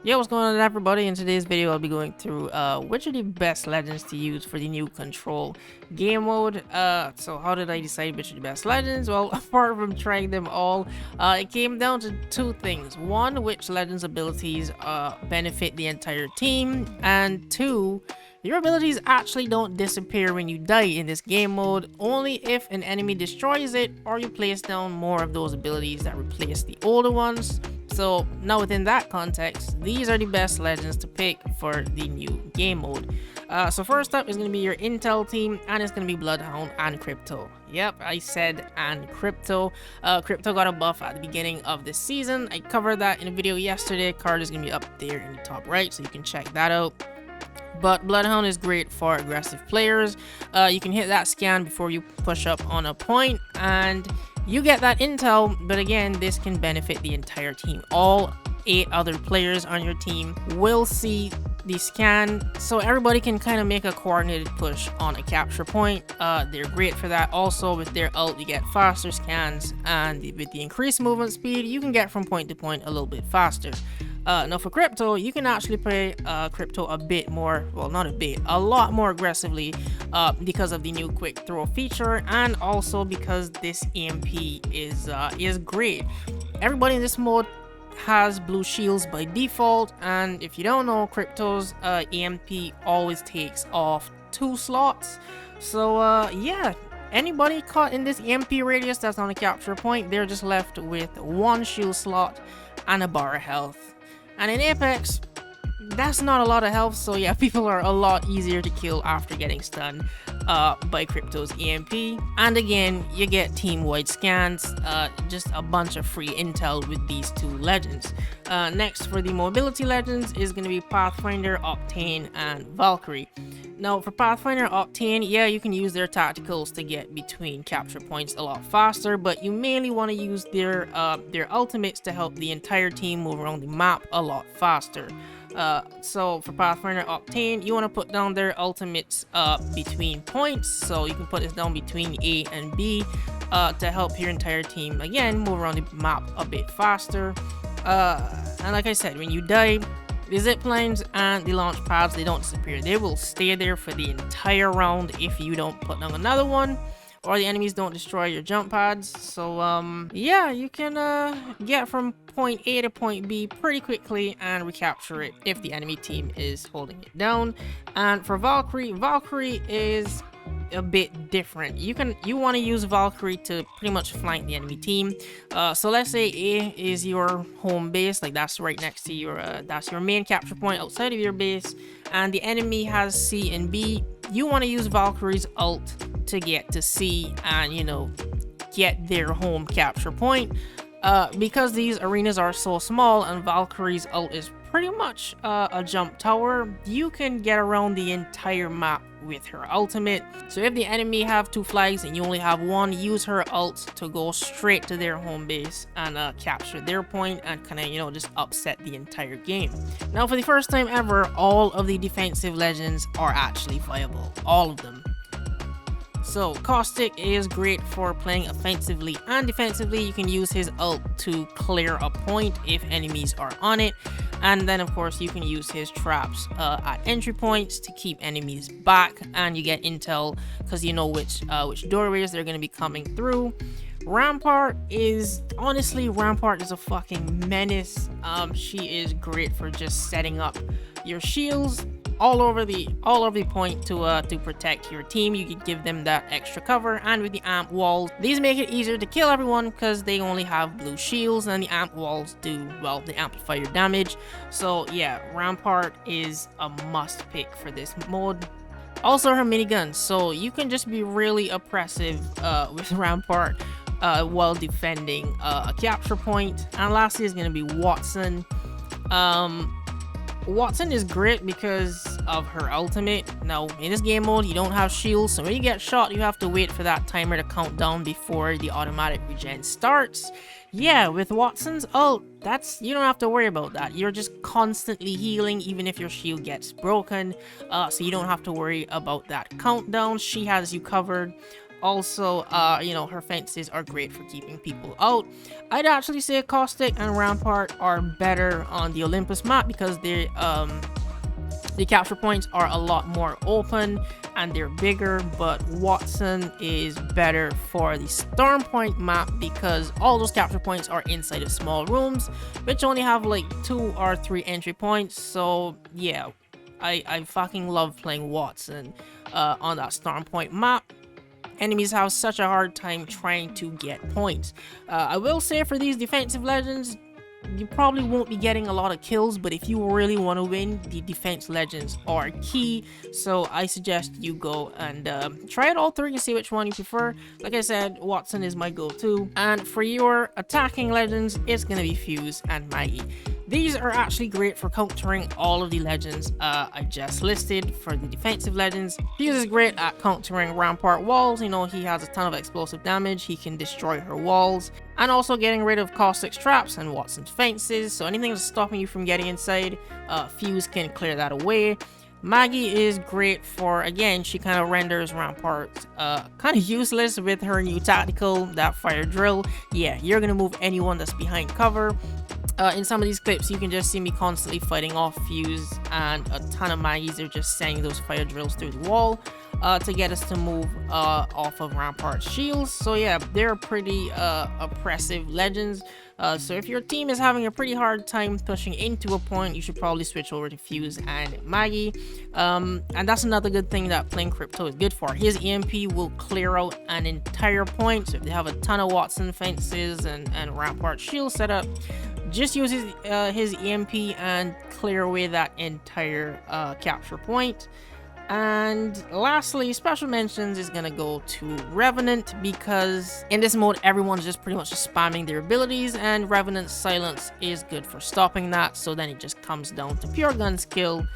Yeah, what's going on everybody? In today's video I'll be going through which are the best legends to use for the new control game mode. So how did I decide which are the best legends? Well, apart from trying them all, it came down to two things. One, which legends abilities benefit the entire team, and two, your abilities actually don't disappear when you die in this game mode, only if an enemy destroys it or you place down more of those abilities that replace the older ones. So now within that context, these are the best legends to pick for the new game mode. So first up is going to be your Intel team, and it's going to be Bloodhound and Crypto. Yep, I said and Crypto. Crypto got a buff at the beginning of the season. I covered that in a video yesterday. Card is going to be up there in the top right, so you can check that out. But Bloodhound is great for aggressive players. You can hit that scan before you push up on a point, and you get that intel, but again, this can benefit the entire team. All 8 other players on your team will see the scan, so everybody can kind of make a coordinated push on a capture point. They're great for that. Also, with their ult, you get faster scans, and with the increased movement speed, you can get from point to point a little bit faster. Now for Crypto, you can actually play Crypto a bit more, well not a bit, a lot more aggressively because of the new quick throw feature, and also because this EMP is great. Everybody in this mode has blue shields by default, and if you don't know, Crypto's EMP always takes off 2 slots. So yeah, anybody caught in this EMP radius that's on a capture point, they're just left with 1 shield slot and a bar of health. And in Apex, that's not a lot of health, so yeah, people are a lot easier to kill after getting stunned by Crypto's EMP. And again, you get team-wide scans, just a bunch of free intel with these 2 legends. Next for the mobility legends is going to be Pathfinder, Octane, and Valkyrie. Now for Pathfinder, Octane, yeah, you can use their tacticals to get between capture points a lot faster, but you mainly want to use their ultimates to help the entire team move around the map a lot faster. So for Pathfinder Octane, you want to put down their ultimates between points, so you can put this down between A and B to help your entire team again move around the map a bit faster. And like I said, when you die, the zip lines and the launch pads, they don't disappear. They will stay there for the entire round if you don't put down another one, or the enemies don't destroy your jump pads. So yeah, you can get from point A to point B pretty quickly and recapture it if the enemy team is holding it down. And for Valkyrie, Valkyrie is a bit different. You want to use Valkyrie to pretty much flank the enemy team. So let's say A is your home base, like that's right next to your that's your main capture point outside of your base, and the enemy has C and B. You want to use Valkyrie's ult to get to C and, you know, get their home capture point. Because these arenas are so small and Valkyrie's ult is pretty much a jump tower, you can get around the entire map with her ultimate. So if the enemy have 2 flags and you only have 1, use her ult to go straight to their home base and capture their point and kind of, you know, just upset the entire game. Now for the first time ever, all of the defensive legends are actually viable, all of them. So Caustic is great for playing offensively and defensively. You can use his ult to clear a point if enemies are on it, and then of course you can use his traps at entry points to keep enemies back, and you get intel because you know which doorways they're going to be coming through. Rampart is a fucking menace. She is great for just setting up your shields all over the point to protect your team. You can give them that extra cover, and with the amp walls, these make it easier to kill everyone because they only have blue shields, and the amp walls do, well, they amplify your damage. So yeah, Rampart is a must pick for this mode. Also her minigun, so you can just be really oppressive with Rampart while defending a capture point. And lastly is going to be Wattson. Wattson is great because of her ultimate. Now, in this game mode, you don't have shields, so when you get shot, you have to wait for that timer to count down before the automatic regen starts. Yeah, with Wattson's ult, you don't have to worry about that. You're just constantly healing even if your shield gets broken, so you don't have to worry about that countdown. She has you covered. Also, you know, her fences are great for keeping people out. I'd actually say Caustic and Rampart are better on the Olympus map because the capture points are a lot more open and they're bigger, but Watson is better for the Storm Point map because all those capture points are inside of small rooms, which only have like 2 or 3 entry points. So yeah, I fucking love playing Watson on that Storm Point map. Enemies have such a hard time trying to get points. I will say for these defensive legends, you probably won't be getting a lot of kills, but if you really want to win, the defense legends are key. So I suggest you go and try out all 3 and see which one you prefer. Like I said, Watson is my go-to. And for your attacking legends, it's gonna be Fuse and Maggie. These are actually great for countering all of the legends I just listed. For the defensive legends, Fuse is great at countering Rampart walls. You know, he has a ton of explosive damage, he can destroy her walls, and also getting rid of Caustic's traps and Watson's fences. So anything that's stopping you from getting inside, Fuse can clear that away. Maggie is great for, again, she kind of renders Rampart kind of useless with her new tactical, that fire drill. Yeah, you're gonna move anyone that's behind cover. In some of these clips, you can just see me constantly fighting off Fuse, and a ton of Maggies are just sending those fire drills through the wall to get us to move off of Rampart's shields. So yeah, they're pretty oppressive legends. So if your team is having a pretty hard time pushing into a point, you should probably switch over to Fuse and Maggie. And that's another good thing that playing Crypto is good for. His EMP will clear out an entire point. So if they have a ton of Watson fences and Rampart shield set up, just use his EMP and clear away that entire capture point. And lastly, special mentions is gonna go to Revenant, because in this mode everyone's just pretty much just spamming their abilities, and Revenant's silence is good for stopping that. So then it just comes down to pure gun skill,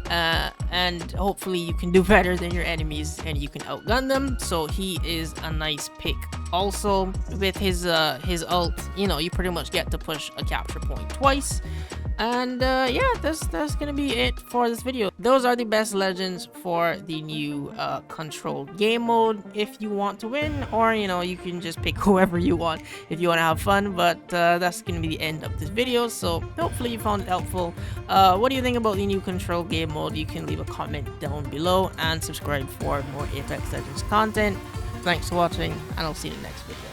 and hopefully you can do better than your enemies and you can outgun them. So he is a nice pick. Also with his ult, you know, you pretty much get to push a capture point twice. And yeah, that's gonna be it for this video. Those are the best legends for the new controlled game mode if you want to win, or you know, you can just pick whoever you want if you want to have fun. But that's gonna be the end of this video, so hopefully you found it helpful. What do you think about the new controlled game mode? You can leave a comment down below and subscribe for more Apex Legends content. Thanks for watching, and I'll see you in the next video.